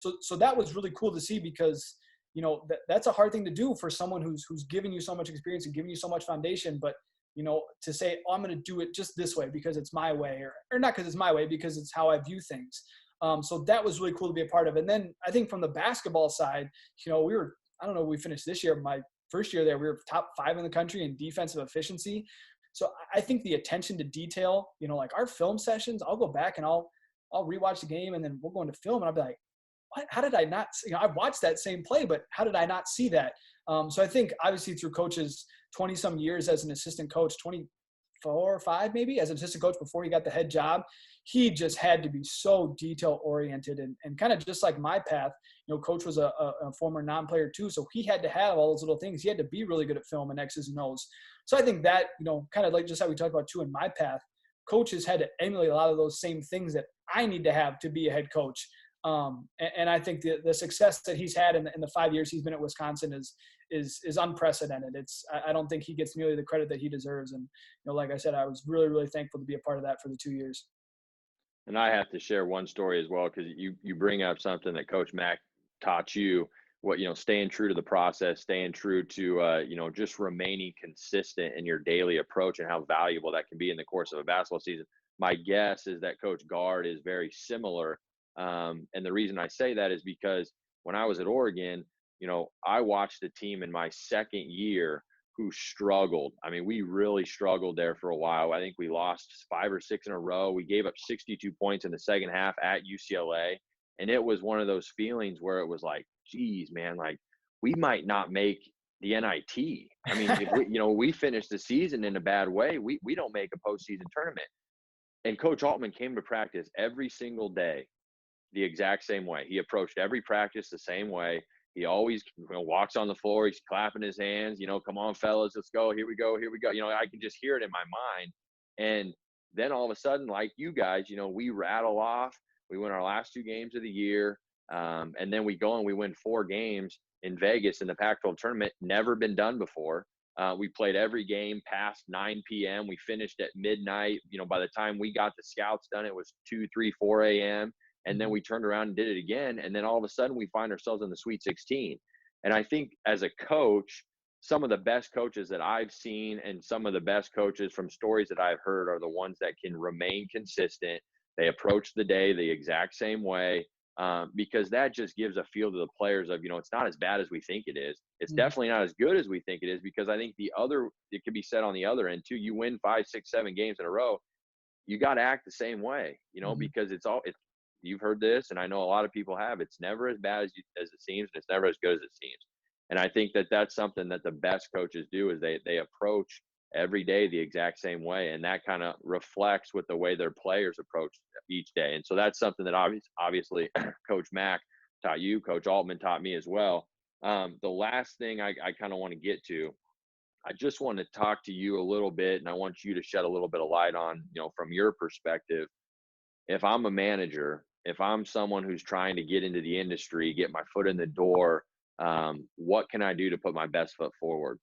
So that was really cool to see because, you know, that's a hard thing to do for someone who's giving you so much experience and giving you so much foundation. But, you know, to say, oh, I'm going to do it just this way because it's my way, or not because it's my way, because it's how I view things. So that was really cool to be a part of. And then I think from the basketball side, you know, I don't know, we finished this year, my first year there, we were top 5 in the country in defensive efficiency. So I think the attention to detail, you know, like our film sessions, I'll go back and I'll rewatch the game, and then we'll go into film and I'll be like, what? How did I not see? You know, I watched that same play, but how did I not see that? So I think obviously through coaches 20 some years as an assistant coach, 24 or 5 maybe as an assistant coach before he got the head job, he just had to be so detail oriented and kind of just like my path. You know, coach was a former non-player too, so he had to have all those little things. He had to be really good at film and X's and O's. So I think that, you know, kind of like just how we talked about too in my path, coaches had to emulate a lot of those same things that I need to have to be a head coach. And I think the success that he's had in the 5 years he's been at Wisconsin is unprecedented. I don't think he gets nearly the credit that he deserves. And, you know, like I said, I was really, really thankful to be a part of that for the 2 years. And I have to share one story as well, because you bring up something that Coach Mack taught you, what, you know, staying true to the process, staying true to, you know, just remaining consistent in your daily approach and how valuable that can be in the course of a basketball season. My guess is that Coach Gard is very similar. And the reason I say that is because when I was at Oregon, you know, I watched a team in my second year who struggled. I mean, we really struggled there for a while. I think we lost 5 or 6 in a row. We gave up 62 points in the second half at UCLA. And it was one of those feelings where it was like, geez, man, like we might not make the NIT. I mean, if we, you know, we finished the season in a bad way, we don't make a postseason tournament. And Coach Altman came to practice every single day the exact same way. He approached every practice the same way. He always, you know, walks on the floor. He's clapping his hands, you know, come on, fellas, let's go. Here we go. Here we go. You know, I can just hear it in my mind. And then all of a sudden, like you guys, you know, we rattle off. We win our last 2 games of the year. And then we go and we win 4 games in Vegas in the Pac-12 tournament. Never been done before. We played every game past 9 p.m. We finished at midnight. You know, by the time we got the scouts done, it was 2, 3, 4 a.m. And then we turned around and did it again. And then all of a sudden we find ourselves in the Sweet 16. And I think as a coach, some of the best coaches that I've seen and some of the best coaches from stories that I've heard are the ones that can remain consistent. They approach the day the exact same way, because that just gives a feel to the players of, you know, it's not as bad as we think it is. It's definitely not as good as we think it is, because I think it could be said on the other end too. You win 5, 6, 7 games in a row, you got to act the same way, you know, because you've heard this, and I know a lot of people have. It's never as bad as it seems, and it's never as good as it seems. And I think that that's something that the best coaches do, is they approach every day the exact same way, and that kind of reflects with the way their players approach each day. And so that's something that obviously Coach Mack taught you, Coach Altman taught me as well. The last thing I kind of want to get to, I just want to talk to you a little bit, and I want you to shed a little bit of light on, you know, from your perspective, if I'm a manager, if I'm someone who's trying to get into the industry, get my foot in the door, what can I do to put my best foot forward?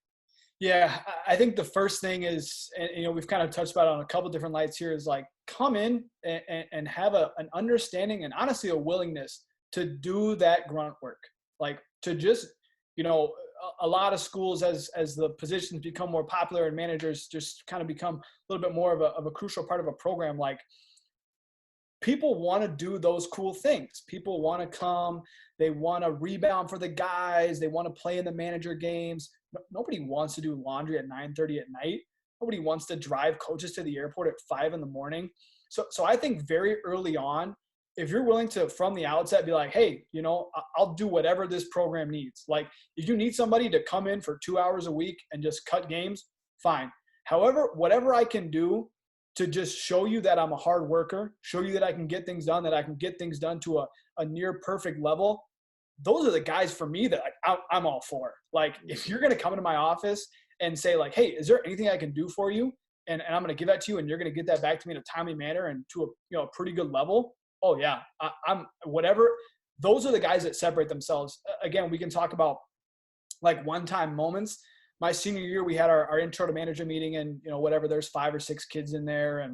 Yeah, I think the first thing is, and, you know, we've kind of touched about it on a couple different lights here, is like come in and have an understanding and honestly a willingness to do that grunt work. Like to just, you know, a lot of schools as the positions become more popular and managers just kind of become a little bit more of a crucial part of a program, like people want to do those cool things. People want to come. They want to rebound for the guys. They want to play in the manager games. Nobody wants to do laundry at 9:30 at night. Nobody wants to drive coaches to the airport at 5 a.m. So I think very early on, if you're willing to, from the outset, be like, hey, you know, I'll do whatever this program needs. Like if you need somebody to come in for 2 hours a week and just cut games, fine. However, whatever I can do to just show you that I'm a hard worker, show you that I can get things done, that I can get things done to a near perfect level, those are the guys for me that I'm all for. Like if you're going to come into my office and say like, hey, is there anything I can do for you? And I'm going to give that to you, and you're going to get that back to me in a timely manner and to a pretty good level. Oh yeah, I'm whatever. Those are the guys that separate themselves. Again, we can talk about like one-time moments. My senior year, we had our intro to manager meeting, and whatever, there's 5 or 6 kids in there,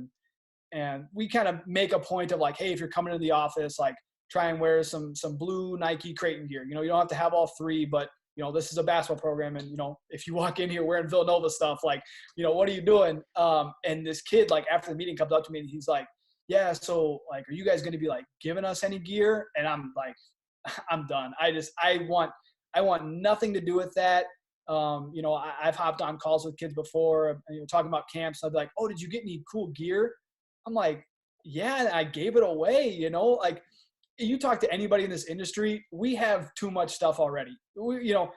and we kind of make a point of like, hey, if you're coming into the office, like try and wear some blue Nike Creighton gear. You know, you don't have to have all three, but you know, this is a basketball program. And, you know, if you walk in here wearing Villanova stuff, like, you know, what are you doing? And this kid, like after the meeting comes up to me and he's like, yeah, so like, are you guys going to be like giving us any gear? And I'm like, I'm done. I want nothing to do with that. You know, I've hopped on calls with kids before, you know, talking about camps. I'd be like, oh, did you get any cool gear? I'm like, yeah, I gave it away, you know, like you talk to anybody in this industry, we have too much stuff already. You know,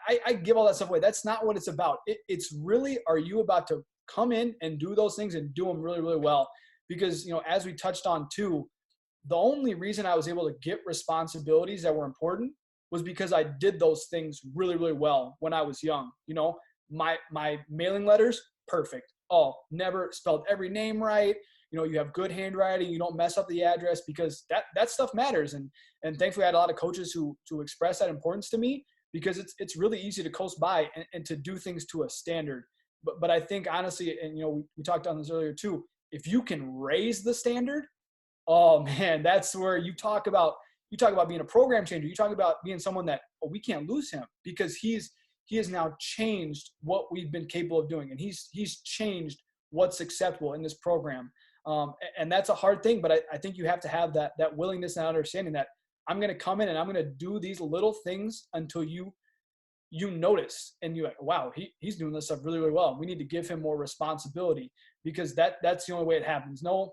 I give all that stuff away. That's not what it's about. It's really, are you about to come in and do those things and do them really, really well? Because, you know, as we touched on too, the only reason I was able to get responsibilities that were important was because I did those things really, really well when I was young. You know, my mailing letters, perfect. Oh, never spelled every name right. You know, you have good handwriting. You don't mess up the address, because that stuff matters. And thankfully I had a lot of coaches who express that importance to me, because it's really easy to coast by and to do things to a standard. But I think honestly, and you know, we talked on this earlier too, if you can raise the standard, oh man, that's where you talk about being a program changer. You talk about being someone that, oh, we can't lose him, because he has now changed what we've been capable of doing. And he's changed what's acceptable in this program. And that's a hard thing, but I think you have to have that willingness and understanding that I'm going to come in and I'm going to do these little things until you notice and you're like, wow, he's doing this stuff really, really well. We need to give him more responsibility, because that's the only way it happens. No,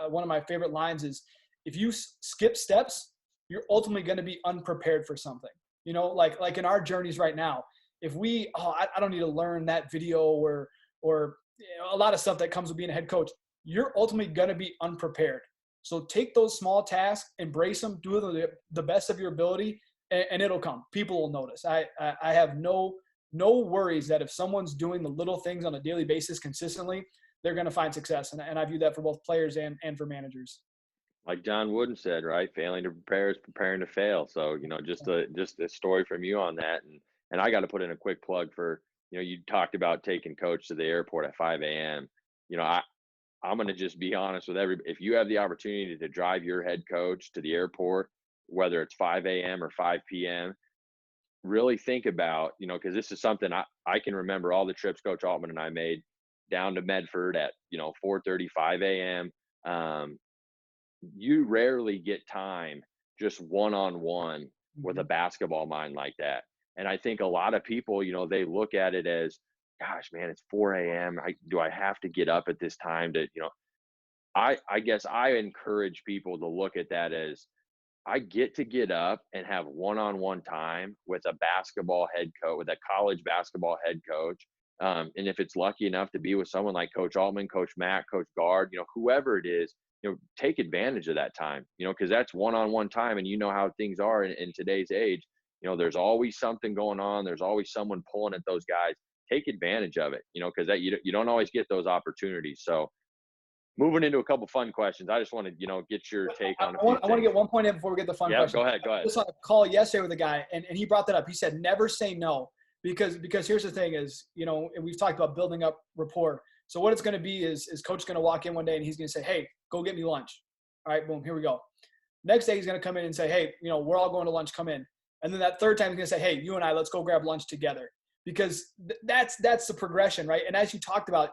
one of my favorite lines is, if you skip steps, you're ultimately going to be unprepared for something. You know, like in our journeys right now, if we, I don't need to learn that video or you know, a lot of stuff that comes with being a head coach, you're ultimately going to be unprepared. So take those small tasks, embrace them, do the best of your ability, and it'll come. People will notice. I have no worries that if someone's doing the little things on a daily basis consistently, they're going to find success. And I view that for both players and for managers. Like John Wooden said, right? Failing to prepare is preparing to fail. So, you know, just a story from you on that. And I got to put in a quick plug for, you know, you talked about taking coach to the airport at 5 a.m. You know, I'm going to just be honest with if you have the opportunity to drive your head coach to the airport, whether it's 5 a.m. or 5 p.m., really think about, you know, because this is something I can remember all the trips Coach Altman and I made down to Medford at, you know, 4:35 a.m. You rarely get time just one-on-one with a basketball mind like that. And I think a lot of people, you know, they look at it as, gosh, man, it's 4 a.m. Do I have to get up at this time to, you know, I guess I encourage people to look at that as, I get to get up and have one-on-one time with a basketball head coach, with a college basketball head coach. And if it's lucky enough to be with someone like Coach Altman, Coach Mack, Coach Guard, you know, whoever it is, you know, take advantage of that time, you know, because that's one-on-one time. And you know how things are in today's age. You know, there's always something going on. There's always someone pulling at those guys. Take advantage of it, you know, because that you don't always get those opportunities. So moving into a couple fun questions, I just want to, you know, get your take on a few I want to get one point in before we get the fun question. Go ahead. I was on a call yesterday with a guy, and he brought that up. He said, never say no, because here's the thing is, you know, and we've talked about building up rapport. So what it's going to be is coach going to walk in one day and he's going to say, hey, go get me lunch. All right, boom, here we go. Next day he's going to come in and say, hey, you know, we're all going to lunch, come in. And then that third time he's going to say, hey, you and I, let's go grab lunch together. Because that's the progression, right? And as you talked about,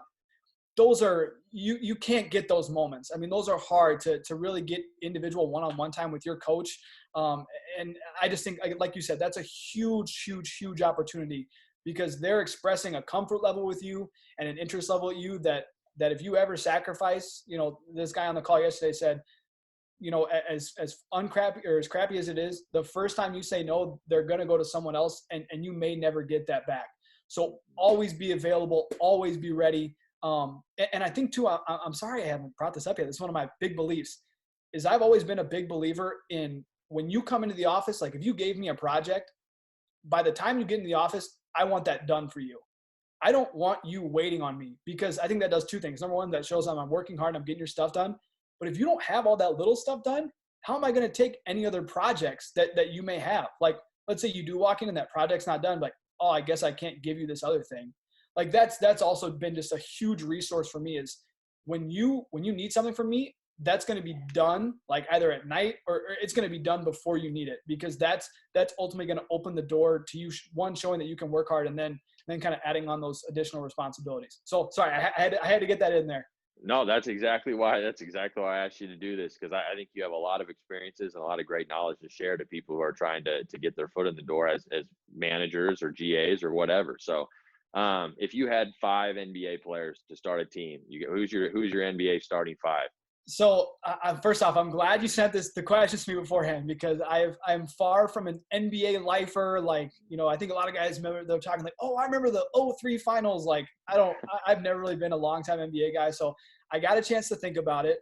those are, you can't get those moments. I mean, those are hard to really get individual one-on-one time with your coach. And I just think, like you said, that's a huge opportunity, because they're expressing a comfort level with you and an interest level at you that if you ever sacrifice, you know, this guy on the call yesterday said, you know, as uncrappy or as crappy as it is, the first time you say no, they're going to go to someone else, and you may never get that back. So always be available, always be ready. And I think too, I'm sorry I haven't brought this up yet. This is one of my big beliefs, is I've always been a big believer in, when you come into the office, like if you gave me a project, by the time you get in the office, I want that done for you. I don't want you waiting on me, because I think that does two things. Number one, that shows I'm working hard and I'm getting your stuff done. But if you don't have all that little stuff done, how am I going to take any other projects that you may have? Like, let's say you do walk in and that project's not done, like, oh, I guess I can't give you this other thing. Like that's also been just a huge resource for me, is when you need something from me, that's going to be done like either at night or it's going to be done before you need it, because that's ultimately going to open the door to you, one, showing that you can work hard, and then kind of adding on those additional responsibilities. So sorry, I had to get that in there. No, that's exactly why. That's exactly why I asked you to do this, because I think you have a lot of experiences and a lot of great knowledge to share to people who are trying to get their foot in the door as managers or GAs or whatever. So, if you had 5 NBA players to start a team, who's your NBA starting 5? So first off, I'm glad you sent the questions to me beforehand, because I'm far from an NBA lifer. Like, I think a lot of guys remember, they're talking like, oh, I remember the '03 finals. Like, I've never really been a long time NBA guy. So I got a chance to think about it.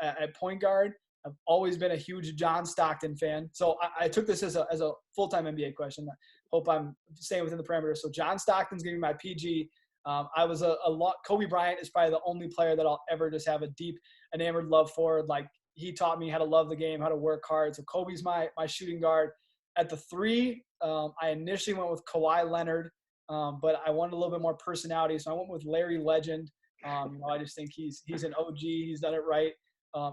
At point guard, I've always been a huge John Stockton fan. So I took this as a full-time NBA question. I hope I'm staying within the parameters. So John Stockton's going to be my PG. I was a lot. Kobe Bryant is probably the only player that I'll ever just have a deep enamored love for. Like, he taught me how to love the game, how to work hard. So Kobe's my shooting guard. At the 3, I initially went with Kawhi Leonard, but I wanted a little bit more personality, so I went with Larry Legend. I just think he's an OG. He's done it right.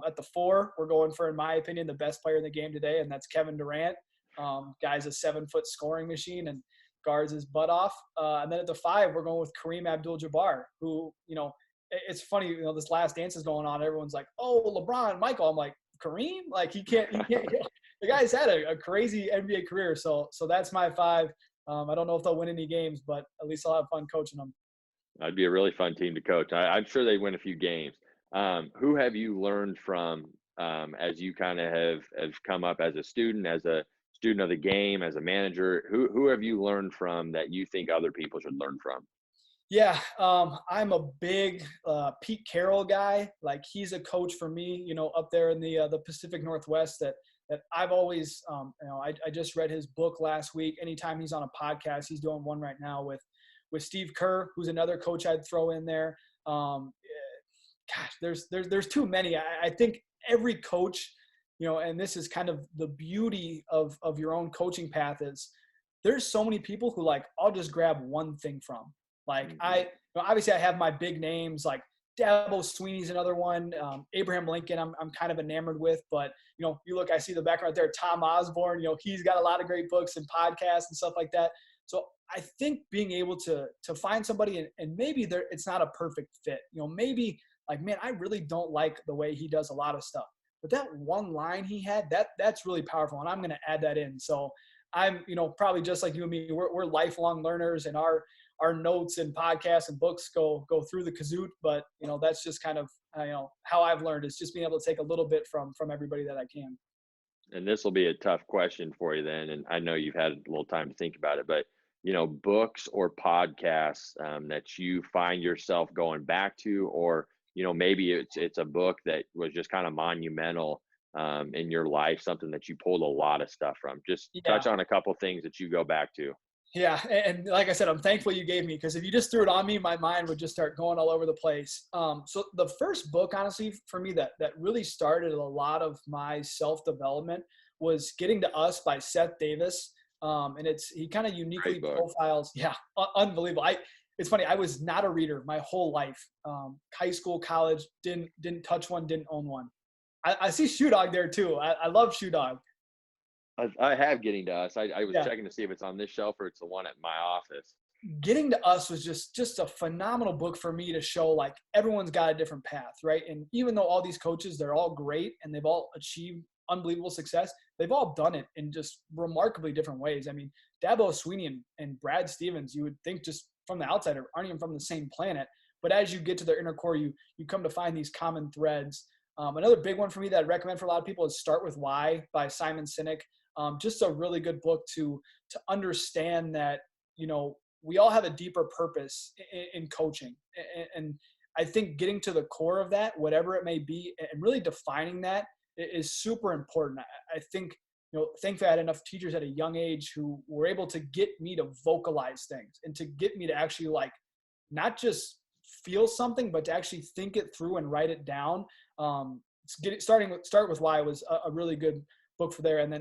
At the 4, we're going for, in my opinion, the best player in the game today, and that's Kevin Durant. Guy's a 7-foot scoring machine and guards his butt off. And then at the 5, we're going with Kareem Abdul-Jabbar, who, it's funny, this last dance is going on. Everyone's like, oh, LeBron, Michael. I'm like, Kareem? Like, he can't the guy's had a crazy NBA career. So that's my 5. I don't know if they'll win any games, but at least I'll have fun coaching them. That'd be a really fun team to coach. I'm sure they win a few games. Who have you learned from as you kind of have come up as a student of the game, as a manager? Who have you learned from that you think other people should learn from? Yeah, I'm a big Pete Carroll guy. Like, he's a coach for me, up there in the Pacific Northwest that I've always, I just read his book last week. Anytime he's on a podcast, he's doing one right now with Steve Kerr, who's another coach I'd throw in there. There's too many. I think every coach, and this is kind of the beauty of your own coaching path, is there's so many people who, like, I'll just grab one thing from. Like, obviously I have my big names, like Dabo Sweeney's another one. Abraham Lincoln, I'm kind of enamored with, but you look, I see the background there, Tom Osborne, he's got a lot of great books and podcasts and stuff like that. So I think being able to find somebody and maybe it's not a perfect fit, maybe like, man, I really don't like the way he does a lot of stuff, but that one line he had, that's really powerful. And I'm going to add that in. So I'm, probably just like you and me, we're lifelong learners, and our notes and podcasts and books go through the kazoot. But, that's just kind of, how I've learned, is just being able to take a little bit from everybody that I can. And this will be a tough question for you then. And I know you've had a little time to think about it, but, books or podcasts that you find yourself going back to, or, maybe it's a book that was just kind of monumental in your life, something that you pulled a lot of stuff from. Just touch on a couple things that you go back to. Yeah. And like I said, I'm thankful you gave me, because if you just threw it on me, my mind would just start going all over the place. So the first book, honestly, for me, that really started a lot of my self-development was Getting to Us by Seth Davis. And he kind of uniquely profiles. Yeah. Unbelievable. It's funny. I was not a reader my whole life. High school, college, didn't touch one, didn't own one. I see Shoe Dog there too. I love Shoe Dog. I have Getting to Us. I was checking to see if it's on this shelf or it's the one at my office. Getting to Us was just a phenomenal book for me to show, like, everyone's got a different path, right? And even though all these coaches, they're all great and they've all achieved unbelievable success, they've all done it in just remarkably different ways. I mean, Dabo Sweeney and Brad Stevens, you would think just from the outsider, aren't even from the same planet. But as you get to their inner core, you come to find these common threads. Another big one for me that I'd recommend for a lot of people is Start With Why by Simon Sinek. Just a really good book to understand that, we all have a deeper purpose in coaching. And I think getting to the core of that, whatever it may be, and really defining that is super important. I think, thankfully I had enough teachers at a young age who were able to get me to vocalize things and to get me to actually, like, not just feel something, but to actually think it through and write it down. Start With Why was a really good book for there. And then